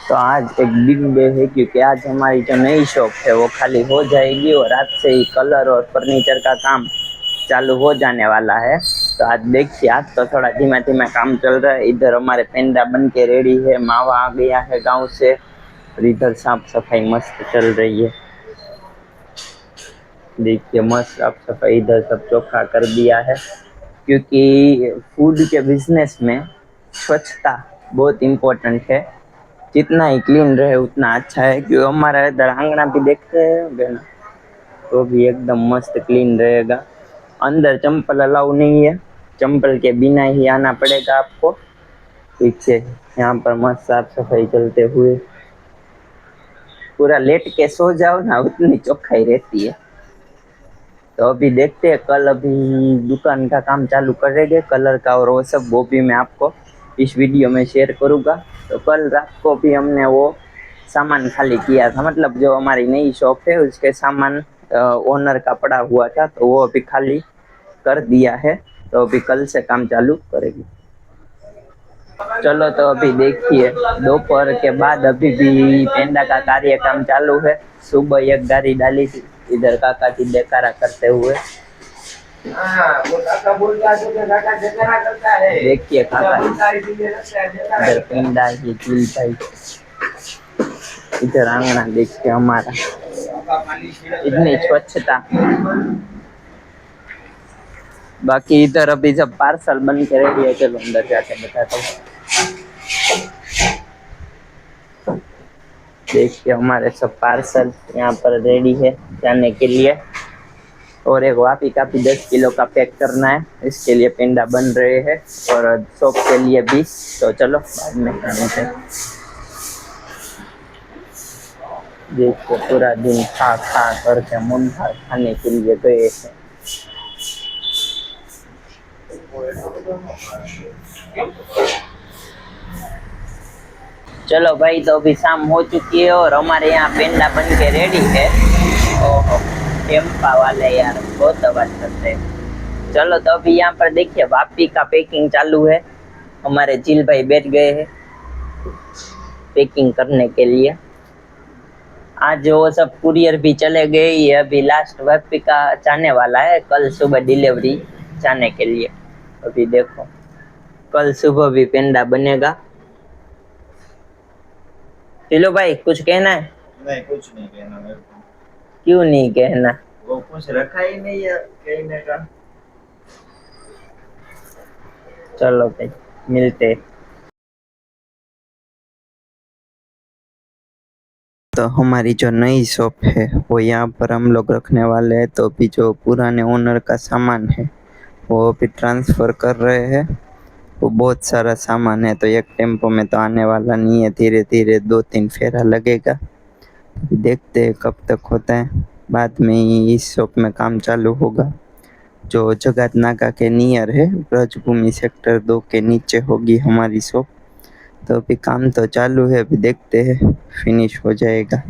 तो आज एक बिग डे है क्योंकि आज हमारी जो नई शॉप है वो खाली हो जाएगी और आज से ही कलर और फर्नीचर का काम चालू हो जाने वाला है। तो आज देखिए, आज तो थोड़ा धीमा धीमा काम चल रहा है। इधर हमारे पेंडा बन के रेडी है, मावा आ गया है गांव से, और इधर साफ सफाई मस्त चल रही है। देखिए मस्त साफ सफाई, इधर सब चौखा कर दिया है क्योंकि फूड के बिजनेस में स्वच्छता बहुत इम्पोर्टेंट है। जितना ही क्लीन रहे उतना अच्छा है, क्योंकि हमारा इधर आंगना भी देखते हैं ना, तो भी एकदम मस्त क्लीन रहेगा। अंदर चंपल अलाउ नहीं है, चंपल के बिना ही आना पड़ेगा आपको। ठीक है, यहाँ पर मस्त साफ सफाई चलते हुए पूरा लेट के सो जाओ ना, उतनी चौखाई रहती है। तो अभी देखते हैं, कल अभी दुकान का काम चालू करेंगे कलर का, और वो सब वो भी मैं आपको इस वीडियो में शेयर करूँगा। तो कल रात को भी हमने वो सामान खाली किया था, मतलब जो हमारी नई शॉप है उसके सामान ओनर का पड़ा हुआ था, तो वो अभी खाली कर दिया है। तो अभी कल से काम चालू करेगी। चलो तो अभी देखिए, दोपहर के बाद अभी भी पेंडा का कार्यक्रम चालू है। सुबह एक गाड़ी डाली थी, इधर काका जी देखारा करते हुए। वो काका बोलता है तो काका देखारा करता है। देखिए काका इधर पेंडा, ये चील भाई इधर आंगना देखिए हमारा, इतनी स्वच्छता। बाकी इधर अभी जब पार्सल बन के रेडी है, चलो अंदर जाके बताता हूँ। देखिए हमारे सब पार्सल यहाँ पर रेडी है जाने के लिए, और एक वापी का भी 10 किलो का पैक करना है, इसके लिए पेंडा बन रहे हैं, और शॉप के लिए भी। तो चलो बाद में खाने से। देखिए पूरा दिन खा खा करके मुंडा खाने के लिए गए हैं। चलो भाई, तो अभी शाम हो चुकी है और हमारे यहाँ पेंडा बन के रेडी है। ओहो, टेम्पा वाले यार बहुत आवाज करते हैं। चलो तो अभी यहाँ पर देखिए वापी का पैकिंग चालू है। हमारे चिल भाई बैठ गए हैं पैकिंग करने के लिए। आज वो सब कुरियर भी चले गए, ये अभी लास्ट वापी का जाने वाला है, कल सुबह डिलीवरी जाने के लिए। अभी देखो कल सुबह भी पेंडा बनेगा। चिलो भाई कुछ कहना है? नहीं, कुछ नहीं कहना मेरे को। क्यों नहीं कहना? वो कुछ रखा ही नहीं है कहने का। चलो भाई मिलते। तो हमारी जो नई शॉप है वो यहाँ पर हम लोग रखने वाले हैं। तो अभी जो पुराने ओनर का सामान है वो अभी ट्रांसफ़र कर रहे हैं। वो बहुत सारा सामान है, तो एक टेम्पो में तो आने वाला नहीं है, धीरे धीरे 2-3 फेरा लगेगा। अभी देखते हैं कब तक होता है, बाद में ही इस शॉप में काम चालू होगा। जो जगत नाका के नियर है, ब्रजभूमि सेक्टर 2 के नीचे होगी हमारी शॉप। तो अभी काम तो चालू है, अभी देखते हैं फिनिश हो जाएगा।